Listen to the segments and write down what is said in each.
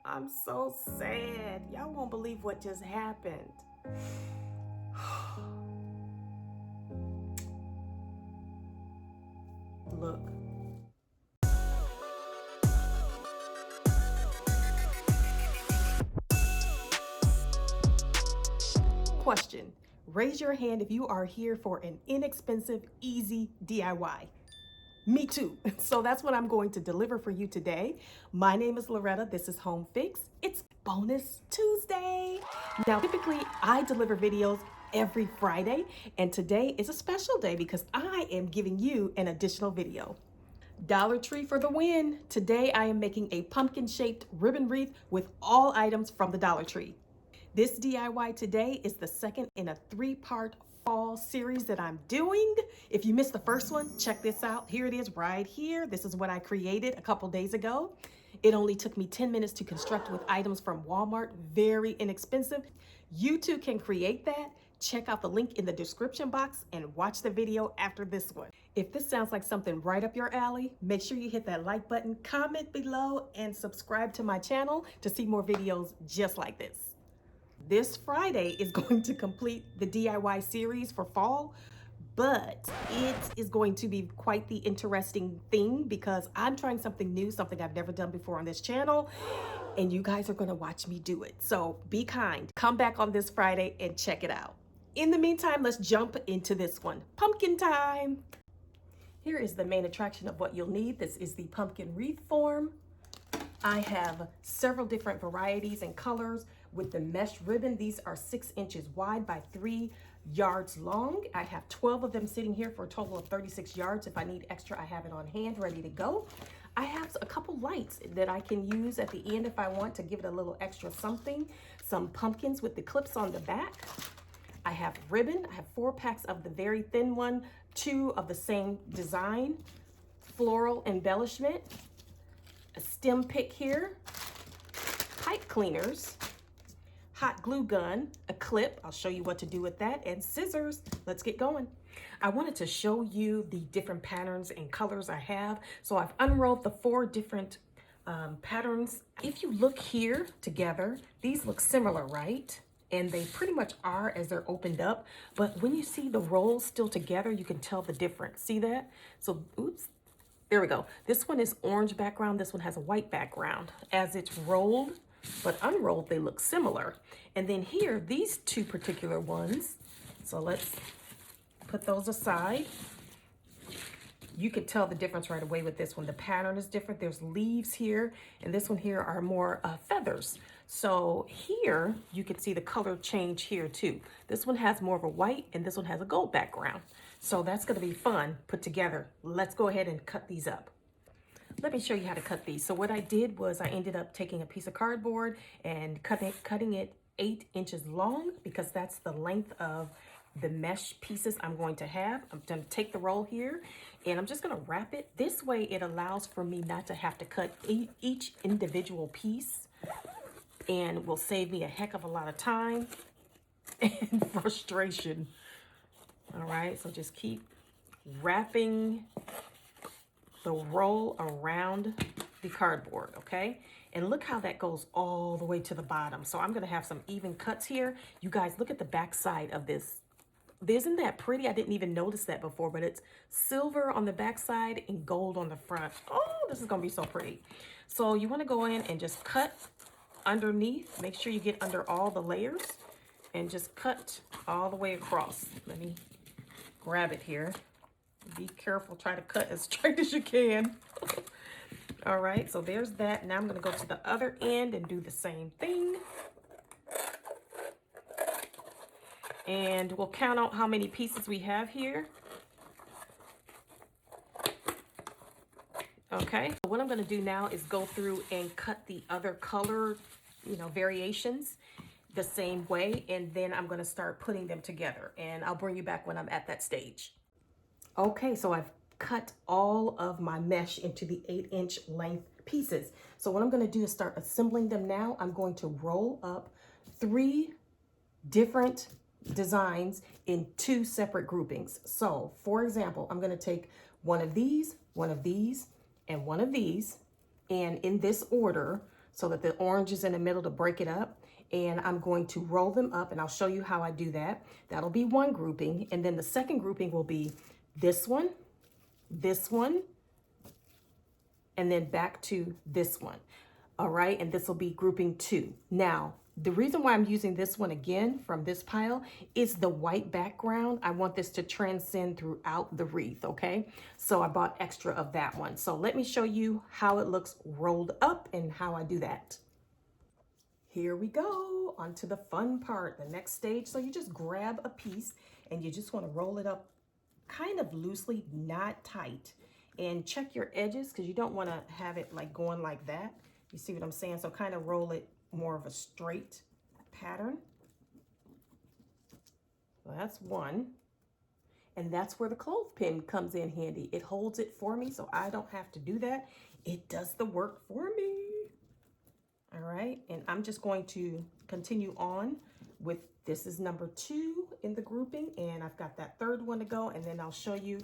I'm so sad. Y'all won't believe what just happened. Look. Question. Raise your hand if you are here for an inexpensive, easy DIY. Me too. So that's what I'm going to deliver for you today. My name is Loretta. This is Home Fix. It's Bonus Tuesday. Now, typically I deliver videos every Friday, and today is a special day because I am giving you an additional video. Dollar Tree for the win. Today I am making a pumpkin-shaped ribbon wreath with all items from the Dollar Tree. This DIY today is the second in a 3-part fall series that I'm doing. If you missed the first one, check this out. Here it is right here. This is what I created a couple days ago. It only took me 10 minutes to construct with items from Walmart, very inexpensive. You too can create that. Check out the link in the description box and watch the video after this one. If this sounds like something right up your alley, make sure you hit that like button, comment below, and subscribe to my channel to see more videos just like this. This Friday is going to complete the DIY series for fall, but it is going to be quite the interesting thing because I'm trying something new, something I've never done before on this channel, and you guys are going to watch me do it. So be kind. Come back on this Friday and check it out. In the meantime, let's jump into this one. Pumpkin time. Here is the main attraction of what you'll need. This is the pumpkin wreath form. I have several different varieties and colors with the mesh ribbon. These are 6 inches wide by 3 yards long. I have 12 of them sitting here for a total of 36 yards. If I need extra, I have it on hand ready to go. I have a couple lights that I can use at the end if I want to give it a little extra something. Some pumpkins with the clips on the back. I have ribbon. I have 4 packs of the very thin one, 2 of the same design, floral embellishment, a stem pick here, pipe cleaners, hot glue gun, a clip, I'll show you what to do with that, and scissors. Let's get going. I wanted to show you the different patterns and colors I have. So I've unrolled the 4 different patterns. If you look here together, these look similar, right? And they pretty much are as they're opened up. But when you see the rolls still together, you can tell the difference. See that? So, oops. There we go. This one is orange background. This one has a white background. As it's rolled, but unrolled, they look similar. And then here, these 2 particular ones. So let's put those aside. You could tell the difference right away with this one. The pattern is different. There's leaves here, and this one here are more feathers. So here, you can see the color change here too. This one has more of a white, and this one has a gold background. So that's gonna be fun put together. Let's go ahead and cut these up. Let me show you how to cut these. So what I did was I ended up taking a piece of cardboard and cutting it 8 inches long because that's the length of the mesh pieces I'm going to have. I'm going to take the roll here and I'm just going to wrap it. This way it allows for me not to have to cut each individual piece and will save me a heck of a lot of time and frustration. All right, so just keep wrapping the roll around the cardboard, okay? And look how that goes all the way to the bottom. So I'm gonna have some even cuts here. You guys, look at the back side of this. Isn't that pretty? I didn't even notice that before, but it's silver on the back side and gold on the front. Oh, this is gonna be so pretty. So you wanna go in and just cut underneath. Make sure you get under all the layers and just cut all the way across. Let me grab it here. Be careful, try to cut as straight as you can. All right, so there's that. Now I'm gonna go to the other end and do the same thing. And we'll count out how many pieces we have here. Okay, so what I'm gonna do now is go through and cut the other color, variations the same way. And then I'm gonna start putting them together and I'll bring you back when I'm at that stage. Okay, so I've cut all of my mesh into the 8-inch length pieces. So what I'm gonna do is start assembling them now. I'm going to roll up 3 different designs in 2 separate groupings. So for example, I'm gonna take one of these, and one of these, and in this order. so that the orange is in the middle to break it up. And I'm going to roll them up, and I'll show you how I do that. That'll be one grouping. And then the second grouping will be this one, and then back to this one. All right, and this will be grouping 2. Now, the reason why I'm using this one again from this pile is the white background. I want this to transcend throughout the wreath, okay? So I bought extra of that one. So let me show you how it looks rolled up and how I do that. Here we go, on to the fun part, the next stage. So you just grab a piece and you just want to roll it up kind of loosely, not tight. And check your edges, because you don't want to have it like going like that. You see what I'm saying? So kind of roll it more of a straight pattern. Well, that's one. And that's where the clothespin comes in handy. It holds it for me, so I don't have to do that. It does the work for me. All right, and I'm just going to continue on with, this is number 2 in the grouping, and I've got that third one to go, and then I'll show you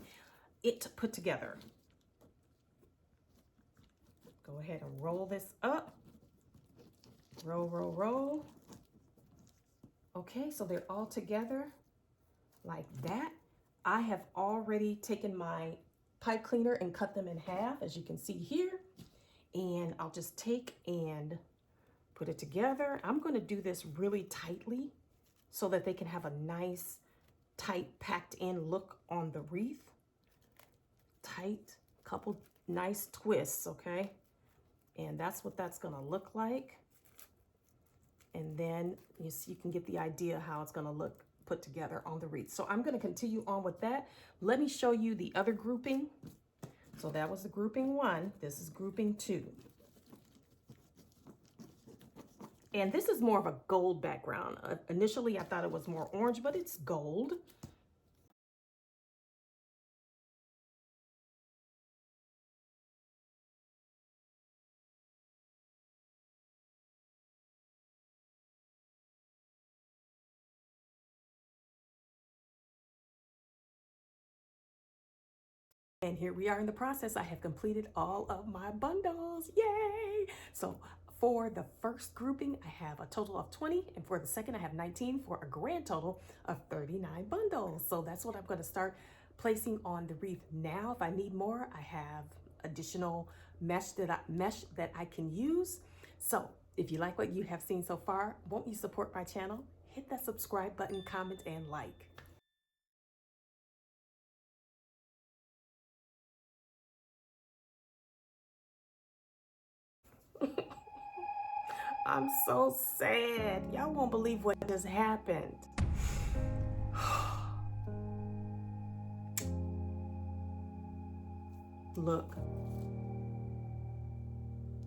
it put together. Go ahead and roll this up. Roll, roll, roll. Okay, so they're all together like that. I have already taken my pipe cleaner and cut them in half, as you can see here. And I'll just take and put it together. I'm going to do this really tightly so that they can have a nice, tight, packed in look on the wreath. Tight, couple nice twists, okay? And that's what that's going to look like. And then you can get the idea how it's going to look put together on the wreath. So I'm going to continue on with that. Let me show you the other grouping. So that was the grouping 1. This is grouping 2. And this is more of a gold background. Initially, I thought it was more orange, but it's gold. And here we are in the process. I have completed all of my bundles. Yay! So for the first grouping, I have a total of 20. And for the second, I have 19 for a grand total of 39 bundles. So that's what I'm going to start placing on the wreath now. If I need more, I have additional mesh that I can use. So if you like what you have seen so far, won't you support my channel? Hit that subscribe button, comment, and like. I'm so sad. Y'all won't believe what just happened. Look.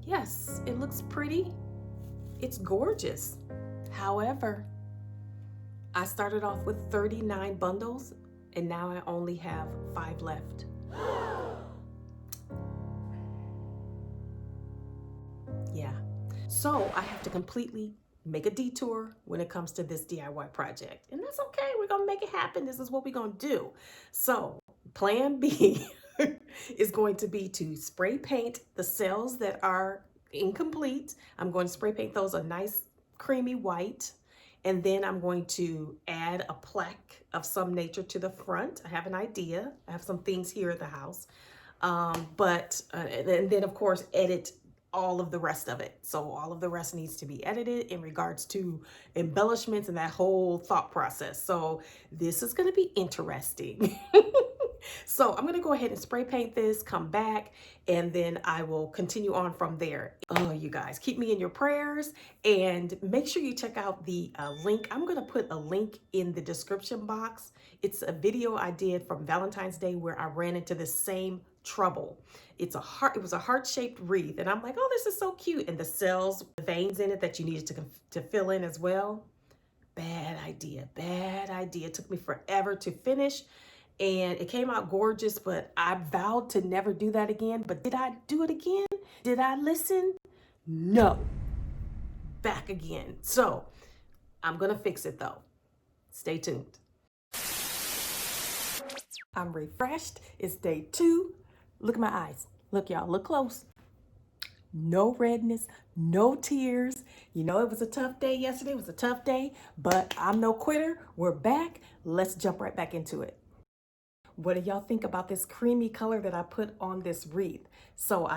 Yes, it looks pretty. It's gorgeous. However, I started off with 39 bundles and now I only have 5 left. Yeah. So I have to completely make a detour when it comes to this DIY project. And that's okay. We're going to make it happen. This is what we're going to do. So plan B is going to be to spray paint the cells that are incomplete. I'm going to spray paint those a nice creamy white. And then I'm going to add a plaque of some nature to the front. I have an idea. I have some things here at the house. And then of course, edit all of the rest of it. So all of the rest needs to be edited in regards to embellishments and that whole thought process. So this is going to be interesting. So I'm going to go ahead and spray paint this, come back, and then I will continue on from there. Oh, you guys, keep me in your prayers and make sure you check out the link. I'm going to put a link in the description box. It's a video I did from Valentine's Day where I ran into the same trouble. It was a heart-shaped wreath, and I'm like, oh, this is so cute. And the cells, the veins in it that you needed to fill in as well. Bad idea, bad idea. It took me forever to finish. And it came out gorgeous, but I vowed to never do that again. But did I do it again? Did I listen? No. Back again. So I'm going to fix it though. Stay tuned. I'm refreshed. It's day 2. Look at my eyes. Look, y'all, look close. no redness, no tears. You know, it was a tough day yesterday. It was a tough day, but I'm no quitter. We're back. Let's jump right back into it. What do y'all think about this creamy color that I put on this wreath? So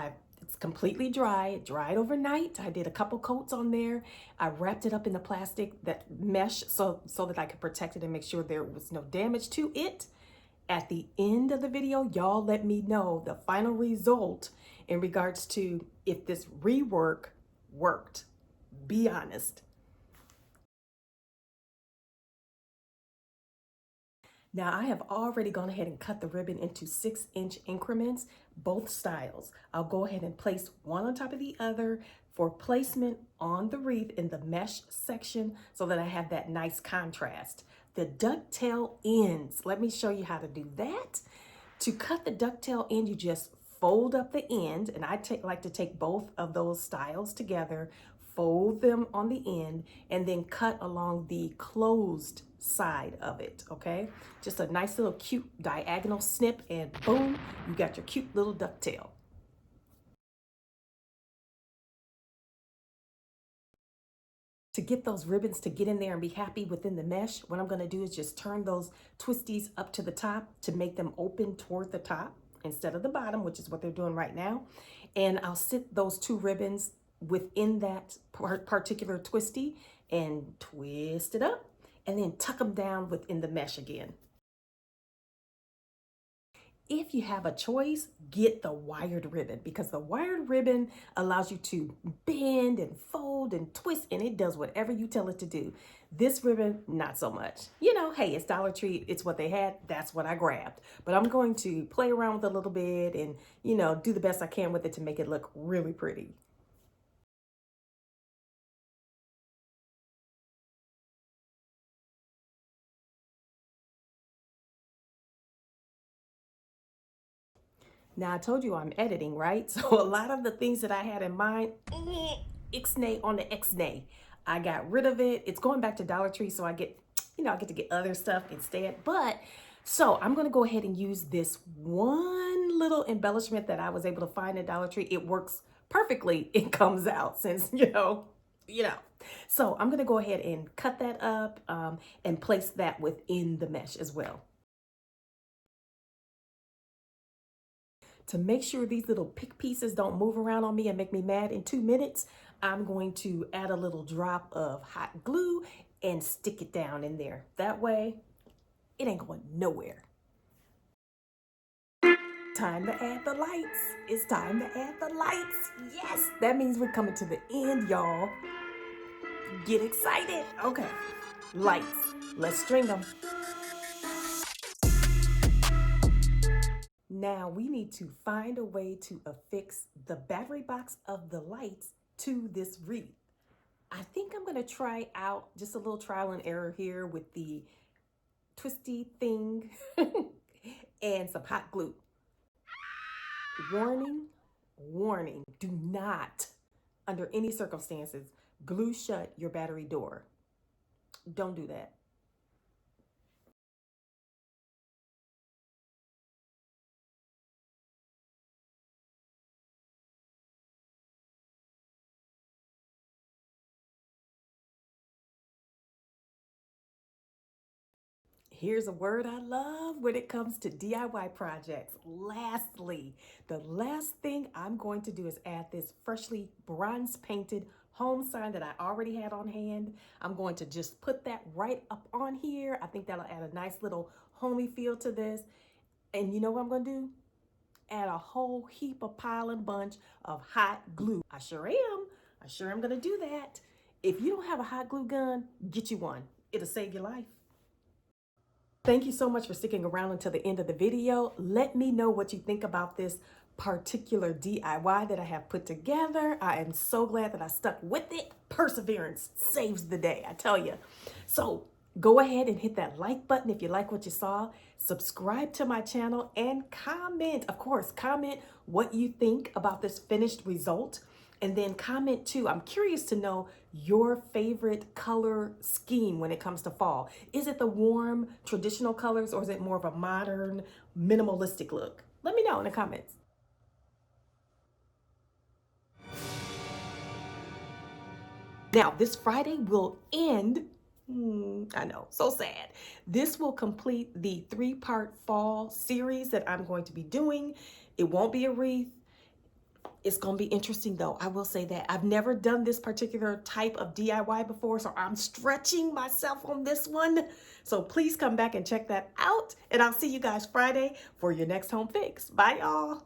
it's completely dry. It dried overnight. I did a couple coats on there. I wrapped it up in the plastic, that mesh, so that I could protect it and make sure there was no damage to it. At the end of the video, y'all let me know the final result in regards to if this rework worked. Be honest. Now I have already gone ahead and cut the ribbon into 6-inch increments, both styles. I'll go ahead and place one on top of the other for placement on the wreath in the mesh section so that I have that nice contrast. The ducktail ends, let me show you how to do that. To cut the ducktail end, you just fold up the end, and I like to take both of those styles together, fold them on the end, and then cut along the closed side of it, okay? Just a nice little cute diagonal snip, and boom, you got your cute little ducktail. To get those ribbons to get in there and be happy within the mesh, what I'm gonna do is just turn those twisties up to the top to make them open toward the top instead of the bottom, which is what they're doing right now. And I'll sit those two ribbons within that particular twisty and twist it up and then tuck them down within the mesh again. If you have a choice, get the wired ribbon, because the wired ribbon allows you to bend and fold and twist, and it does whatever you tell it to do. This ribbon, not so much. You know, hey, it's Dollar Tree. It's what they had. That's what I grabbed. But I'm going to play around with it a little bit and, you know, do the best I can with it to make it look really pretty. Now, I told you I'm editing, right? So a lot of the things that I had in mind, ixnay on the xnay. I got rid of it. It's going back to Dollar Tree, so I get, I get to get other stuff instead. But so I'm going to go ahead and use this one little embellishment that I was able to find at Dollar Tree. It works perfectly. It comes out since, you know. So I'm going to go ahead and cut that up and place that within the mesh as well. To make sure these little pick pieces don't move around on me and make me mad in 2 minutes, I'm going to add a little drop of hot glue and stick it down in there. That way, it ain't going nowhere. Time to add the lights. It's time to add the lights. Yes, that means we're coming to the end, y'all. Get excited. Okay, lights. Let's string them. Now we need to find a way to affix the battery box of the lights to this wreath. I think I'm gonna try out just a little trial and error here with the twisty thing and some hot glue. Warning, warning, do not, under any circumstances, glue shut your battery door. Don't do that. Here's a word I love when it comes to DIY projects. Lastly, the last thing I'm going to do is add this freshly bronze painted home sign that I already had on hand. I'm going to just put that right up on here. I think that'll add a nice little homey feel to this. And you know what I'm going to do? Add a whole heap of pile and bunch of hot glue. I sure am. I sure am going to do that. If you don't have a hot glue gun, get you one. It'll save your life. Thank you so much for sticking around until the end of the video. Let me know what you think about this particular DIY that I have put together. I am so glad that I stuck with it. Perseverance saves the day, I tell you. So go ahead and hit that like button if you like what you saw. Subscribe to my channel and comment. Of course, comment what you think about this finished result. And then comment too. I'm curious to know your favorite color scheme when it comes to fall. Is it the warm traditional colors, or is it more of a modern minimalistic look? Let me know in the comments. Now, this Friday will end, I know, so sad. This will complete the 3-part fall series that I'm going to be doing. It won't be a wreath. It's going to be interesting though. I will say that I've never done this particular type of DIY before, so I'm stretching myself on this one. So please come back and check that out. And I'll see you guys Friday for your next home fix. Bye, y'all.